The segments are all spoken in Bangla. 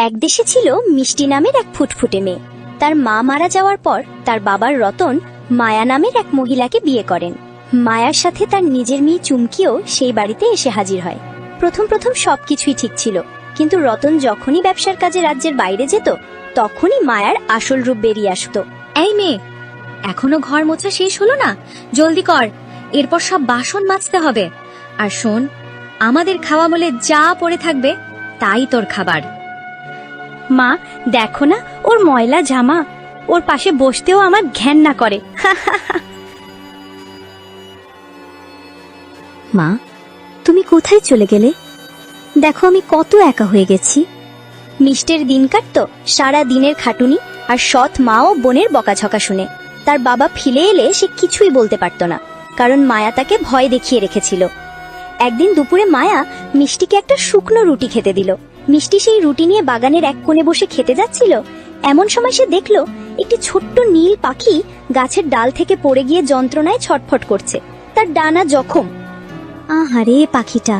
এক দেশে ছিল মিষ্টি নামের এক ফুটফুটে মেয়ে। তার মা মারা যাওয়ার পর তার বাবার রতন মায়া নামের এক মহিলাকে বিয়ে করেন। মায়ার সাথে তার নিজের মেয়ে চুমকিও সেই বাড়িতে এসে হাজির হয়। প্রথম প্রথম সবকিছুই ঠিক ছিল, কিন্তু রতন যখনই ব্যবসার কাজে রাজ্যের বাইরে যেত তখনই মায়ার আসল রূপ বেরিয়ে আসতো। এই মেয়ে, এখনো ঘর মোছা শেষ হলো না? জলদি কর, এরপর সব বাসন মাজতে হবে। আর শোন, আমাদের খাওয়া বলে যা পড়ে থাকবে তাই তোর খাবার। মা দেখো না, ওর ময়লা জামা, ওর পাশে বসতেও আমার ঘেন্না করে। মা, তুমি কোথায় চলে গেলে? দেখো আমি কত একা হয়ে গেছি। মিষ্টির দিন কাটতো সারা দিনের খাটুনি আর সৎ মা ও বোনের বকাঝকা শুনে। তার বাবা ফিরে এলে সে কিছুই বলতে পারত না, কারণ মায়া তাকে ভয় দেখিয়ে রেখেছিল। একদিন দুপুরে মায়া মিষ্টিকে একটা শুকনো রুটি খেতে দিল। মিষ্টি সেই রুটি নিয়ে বাগানের এক কোণে বসে খেতে যাচ্ছিল। এমন সময় সে দেখলো একটি ছোট্ট নীল পাখি গাছের ডাল থেকে পড়ে গিয়ে যন্ত্রণায় ছটফট করছে। তার ডানা জখম। আহারে পাখিটা,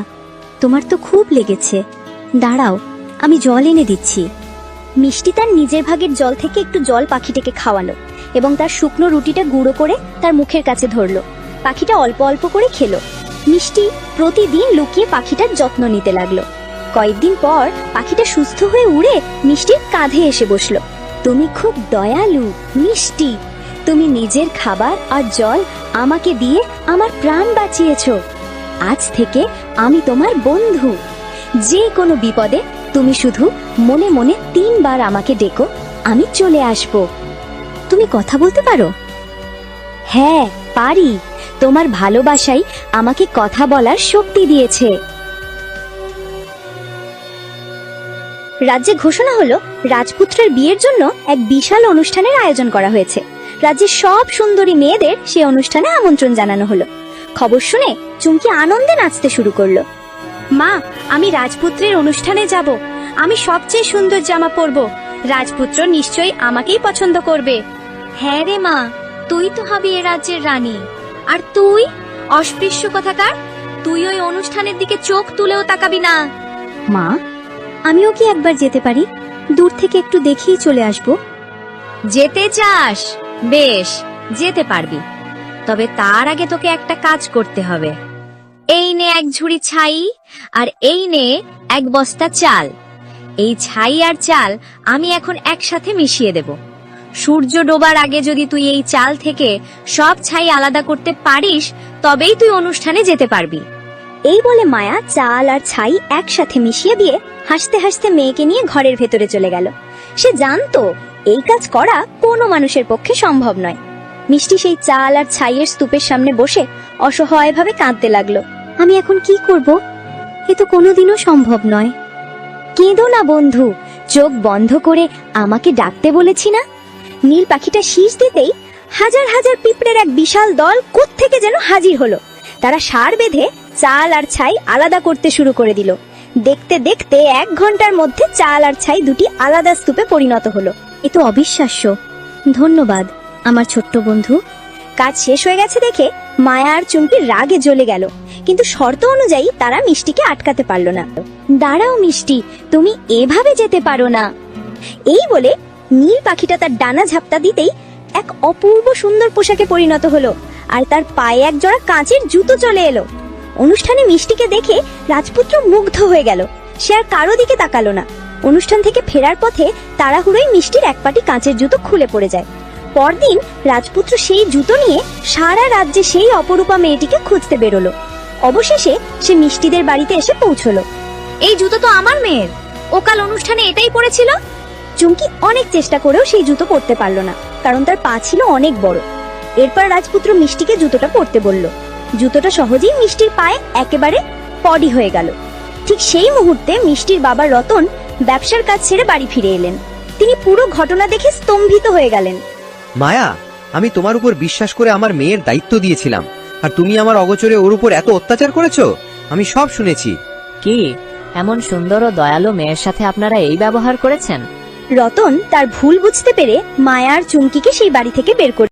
তোমার তো খুব লেগেছে, দাঁড়াও আমি জল এনে দিচ্ছি। মিষ্টি তার নিজের ভাগের জল থেকে একটু জল পাখিটাকে খাওয়ালো এবং তার শুকনো রুটিটা গুঁড়ো করে তার মুখের কাছে ধরলো। পাখিটা অল্প অল্প করে খেলো। মিষ্টি প্রতিদিন লুকিয়ে পাখিটার যত্ন নিতে লাগলো। কয়েকদিন পর পাখিটা সুস্থ হয়ে উড়ে মিষ্টির কাঁধে এসে বসলো। তুমি খুব দয়ালু মিষ্টি, তুমি নিজের খাবার আর জল আমাকে দিয়ে আমার প্রাণ বাঁচিয়েছো। আজ থেকে আমি তোমার বন্ধু। যে কোনো বিপদে তুমি শুধু মনে মনে 3 বার আমাকে ডেকো, আমি চলে আসব। তুমি কথা বলতে পারো? হ্যাঁ পারি, তোমার ভালোবাসাই আমাকে কথা বলার শক্তি দিয়েছে। রাজ্যে ঘোষণা হলো রাজপুত্রের বিয়ের জন্য এক বিশাল অনুষ্ঠানের আয়োজন করা হয়েছে। রাজ্যের সব সুন্দরী মেয়েদের সেই অনুষ্ঠানে আমন্ত্রণ জানানো হলো। খবর শুনে চুমকি আনন্দে নাচতে শুরু করলো। মা, আমি রাজপুত্রের অনুষ্ঠানে যাব, আমি সবচেয়ে সুন্দর জামা পরবো, রাজপুত্র নিশ্চয়ই আমাকেই পছন্দ করবে। হ্যাঁ রে মা, তুই তো হবি এ রাজ্যের রানী। আর তুই অস্পৃশ্য কথাকার, তুই ওই অনুষ্ঠানের দিকে চোখ তুলেও তাকাবি না। মা, আমিও কি একবার যেতে পারি? দূর থেকে একটু দেখেই চলে আসব। যেতে চাস? বেশ, যেতে পারবি, তবে তার আগে তোকে একটা কাজ করতে হবে। এই নে 1 ঝুড়ি ছাই, আর এই নে 1 বস্তা চাল। এই ছাই আর চাল আমি এখন একসাথে মিশিয়ে দেব। সূর্য ডোবার আগে যদি তুই এই চাল থেকে সব ছাই আলাদা করতে পারিস, তবেই তুই অনুষ্ঠানে যেতে পারবি। এই বলে মায়া চাল আর ছাই একসাথে মিশিয়ে দিয়ে হাসতে হাসতে মেয়েকে নিয়ে ঘরের ভেতরে চলে গেল। সে জানতো এই কাজ করা কোনো মানুষের পক্ষে সম্ভব নয়। মিষ্টি সেই চাল আর ছাইয়ের স্তূপের সামনে বসে অসহায়ভাবে কাঁদতে লাগলো। আমি এখন কি করব? এ তো কোনোদিনও সম্ভব নয়। কেঁদো না বন্ধু, চোখ বন্ধ করে আমাকে ডাকতে বলেছি না। নীল পাখিটা শীষ দিতেই হাজার হাজার পিঁপড়ের এক বিশাল দল কোত্থেকে যেন হাজির হলো। তারা সার বেঁধে চাল আর ছাই আলাদা করতে শুরু করে দিল। দেখতে দেখতে 1 ঘন্টার মধ্যে চাল আর ছাই দুটি আলাদা স্তূপে পরিণত হলো। এ তো অবিশ্বাস্য। ধন্যবাদ আমার ছোট্ট বন্ধু। কাজ শেষ হয়ে গেছে দেখে মায়া আর চুমকি রাগে জ্বলে গেল, কিন্তু শর্ত অনুযায়ী তারা মিষ্টিকে আটকাতে পারল না। দাঁড়াও মিষ্টি, তুমি এভাবে যেতে পারো না। এই বলে নীল পাখিটা তার ডানা ঝাপটা দিতেই এক অপূর্ব সুন্দর পোশাকে পরিণত হলো, আর তার পায়ে এক জোড়া কাঁচের জুতো চলে এলো। অনুষ্ঠানে মিষ্টিকে দেখে রাজপুত্র মুগ্ধ হয়ে গেল। সে আর কারো দিকে তাকালো না। অনুষ্ঠান থেকে ফেরার পথে তাড়াহুড়োয় মিষ্টির এক পাটি কাঁচের জুতো খুলে পড়ে যায়। পরদিন রাজপুত্র সেই জুতো নিয়ে সারা রাজ্যে সেই অপরূপা মেয়েটিকে খুঁজতে বেরোলো। অবশেষে সে মিষ্টিদের বাড়িতে এসে পৌঁছলো। এই জুতো তো আমার মেয়ের, ও কাল অনুষ্ঠানে এটাই পরেছিল। চুমকি অনেক চেষ্টা করেও সেই জুতো পরতে পারলো না, কারণ তার পা ছিল অনেক বড়। এরপর রাজপুত্র মিষ্টিকে জুতোটা পরতে বলল। জুতোটা সহজেই মিষ্টির পায়ে একেবারে পডি হয়ে গেল। ঠিক সেই মুহূর্তে মিষ্টির বাবা রতন ব্যবসার কাজ ছেড়ে বাড়ি ফিরে এলেন। তিনি পুরো ঘটনা দেখে স্তম্ভিত হয়ে গেলেন। মায়া, আমি তোমার উপর বিশ্বাস করে আমার মেয়ের দায়িত্ব দিয়েছিলাম, আর তুমি আমার অগোচরে ওর উপর এত অত্যাচার করেছো। আমি সব শুনেছি। কি এমন সুন্দর ও দয়ালু মেয়ের সাথে আপনারা এই ব্যবহার করেছেন? রতন তার ভুল বুঝতে পেরে মায়া আর চুমকিকে সেই বাড়ি থেকে বের করে